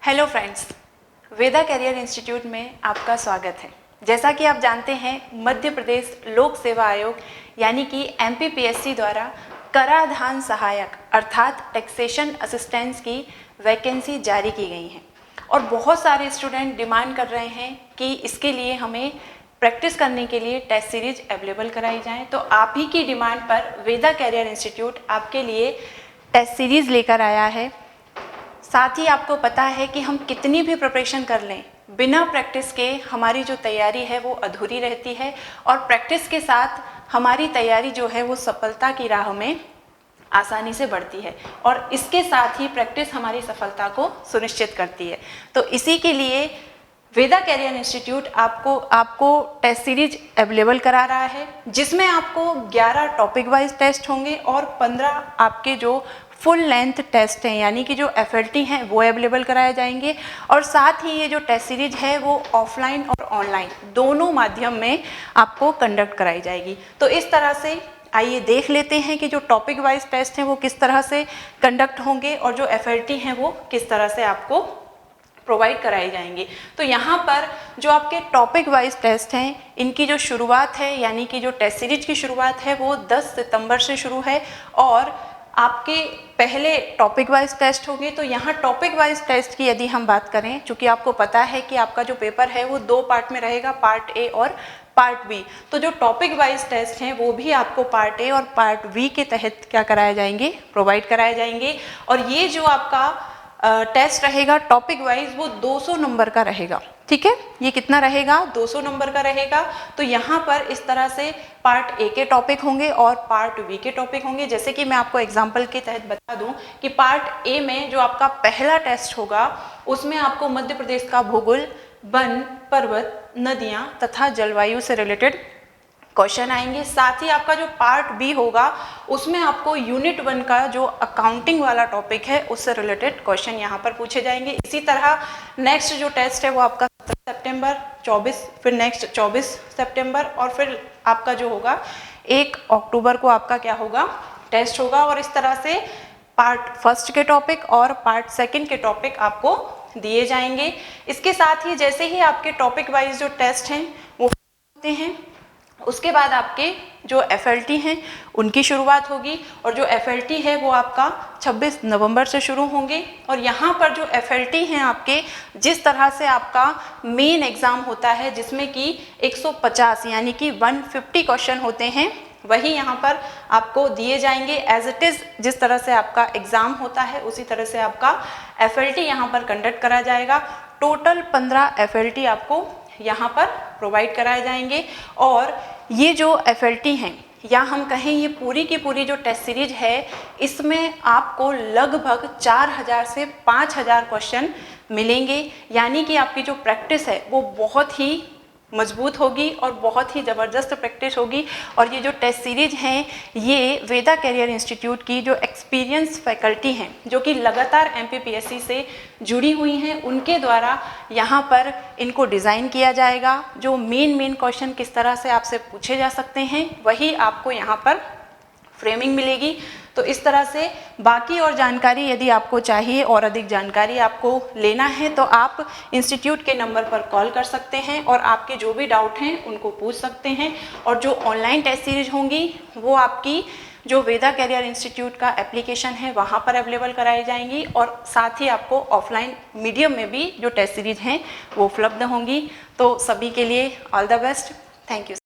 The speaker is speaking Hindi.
हेलो फ्रेंड्स, वेदा कैरियर इंस्टीट्यूट में आपका स्वागत है। जैसा कि आप जानते हैं, मध्य प्रदेश लोक सेवा आयोग यानी कि MPPSC द्वारा कराधान सहायक अर्थात टैक्सेशन असिस्टेंस की वैकेंसी जारी की गई है और बहुत सारे स्टूडेंट डिमांड कर रहे हैं कि इसके लिए हमें प्रैक्टिस करने के लिए टेस्ट सीरीज अवेलेबल कराई जाए। तो आप ही की डिमांड पर वेदा कैरियर इंस्टीट्यूट आपके लिए टेस्ट सीरीज लेकर आया है। साथ ही आपको पता है कि हम कितनी भी प्रिपरेशन कर लें, बिना प्रैक्टिस के हमारी जो तैयारी है वो अधूरी रहती है और प्रैक्टिस के साथ हमारी तैयारी जो है वो सफलता की राह में आसानी से बढ़ती है और इसके साथ ही प्रैक्टिस हमारी सफलता को सुनिश्चित करती है। तो इसी के लिए वेदा कैरियर इंस्टीट्यूट आपको टेस्ट सीरीज अवेलेबल करा रहा है, जिसमें आपको 11 टॉपिक वाइज टेस्ट होंगे और 15 आपके जो फुल लेंथ टेस्ट हैं यानी कि जो FLT हैं वो अवेलेबल कराए जाएंगे। और साथ ही ये जो टेस्ट सीरीज है वो ऑफलाइन और ऑनलाइन दोनों माध्यम में आपको कंडक्ट कराई जाएगी। तो इस तरह से आइए देख लेते हैं कि जो टॉपिक वाइज टेस्ट हैं वो किस तरह से कंडक्ट होंगे और जो FLT हैं वो किस तरह से आपको प्रोवाइड कराए जाएंगे। तो यहाँ पर जो आपके टॉपिक वाइज टेस्ट हैं, इनकी जो शुरुआत है यानी कि जो टेस्ट सीरीज की शुरुआत है वो 10 सितंबर से शुरू है और आपके पहले टॉपिक वाइज टेस्ट होंगे। तो यहाँ टॉपिक वाइज टेस्ट की यदि हम बात करें, चूँकि आपको पता है कि आपका जो पेपर है वो 2 पार्ट में रहेगा, पार्ट ए और पार्ट बी। तो जो टॉपिक वाइज टेस्ट हैं वो भी आपको पार्ट ए और पार्ट बी के तहत क्या कराए जाएंगे, प्रोवाइड कराए जाएंगे। और ये जो आपका टेस्ट रहेगा टॉपिक वाइज वो 200 नंबर का रहेगा। ठीक है, ये कितना रहेगा, 200 नंबर का रहेगा। तो यहाँ पर इस तरह से पार्ट ए के टॉपिक होंगे और पार्ट बी के टॉपिक होंगे। जैसे कि मैं आपको एग्जांपल के तहत बता दूं कि पार्ट ए में जो आपका पहला टेस्ट होगा उसमें आपको मध्य प्रदेश का भूगोल, वन, पर्वत, नदियाँ तथा जलवायु से रिलेटेड क्वेश्चन आएंगे। साथ ही आपका जो पार्ट बी होगा उसमें आपको यूनिट 1 का जो अकाउंटिंग वाला टॉपिक है उससे रिलेटेड क्वेश्चन यहाँ पर पूछे जाएंगे। इसी तरह नेक्स्ट जो टेस्ट है वो आपका 17 सितंबर, 24, फिर नेक्स्ट 24 सितंबर और फिर आपका जो होगा 1 अक्टूबर को आपका क्या होगा, टेस्ट होगा। और इस तरह से पार्ट फर्स्ट के टॉपिक और पार्ट सेकंड के टॉपिक आपको दिए जाएंगे। इसके साथ ही जैसे ही आपके टॉपिक वाइज जो टेस्ट हैं वो होते हैं, उसके बाद आपके जो FLT हैं उनकी शुरुआत होगी और जो FLT है वो आपका 26 नवंबर से शुरू होंगे। और यहाँ पर जो FLT हैं आपके, जिस तरह से आपका मेन एग्ज़ाम होता है जिसमें कि 150 यानी कि 150 क्वेश्चन होते हैं, वही यहाँ पर आपको दिए जाएंगे एज इट इज़। जिस तरह से आपका एग्ज़ाम होता है उसी तरह से आपका FLT यहाँ पर कंडक्ट करा जाएगा। टोटल 15 FLT आपको यहाँ पर प्रोवाइड कराए जाएंगे। और ये जो FLT हैं या हम कहें ये पूरी की पूरी जो टेस्ट सीरीज है, इसमें आपको लगभग 4000 से 5000 क्वेश्चन मिलेंगे। यानी कि आपकी जो प्रैक्टिस है वो बहुत ही मजबूत होगी और बहुत ही ज़बरदस्त प्रैक्टिस होगी। और ये जो टेस्ट सीरीज हैं ये वेदा कैरियर इंस्टीट्यूट की जो एक्सपीरियंस फैकल्टी हैं जो कि लगातार MPPSC से जुड़ी हुई हैं, उनके द्वारा यहाँ पर इनको डिज़ाइन किया जाएगा। जो मेन क्वेश्चन किस तरह से आपसे पूछे जा सकते हैं वही आपको यहाँ पर फ्रेमिंग मिलेगी। तो इस तरह से बाकी और जानकारी यदि आपको चाहिए और अधिक जानकारी आपको लेना है तो आप इंस्टीट्यूट के नंबर पर कॉल कर सकते हैं और आपके जो भी डाउट हैं उनको पूछ सकते हैं। और जो ऑनलाइन टेस्ट सीरीज होंगी वो आपकी जो वेदा कैरियर इंस्टीट्यूट का एप्लीकेशन है वहाँ पर अवेलेबल कराई जाएंगी और साथ ही आपको ऑफलाइन मीडियम में भी जो टेस्ट सीरीज हैं वो उपलब्ध होंगी। तो सभी के लिए all the best, thank you.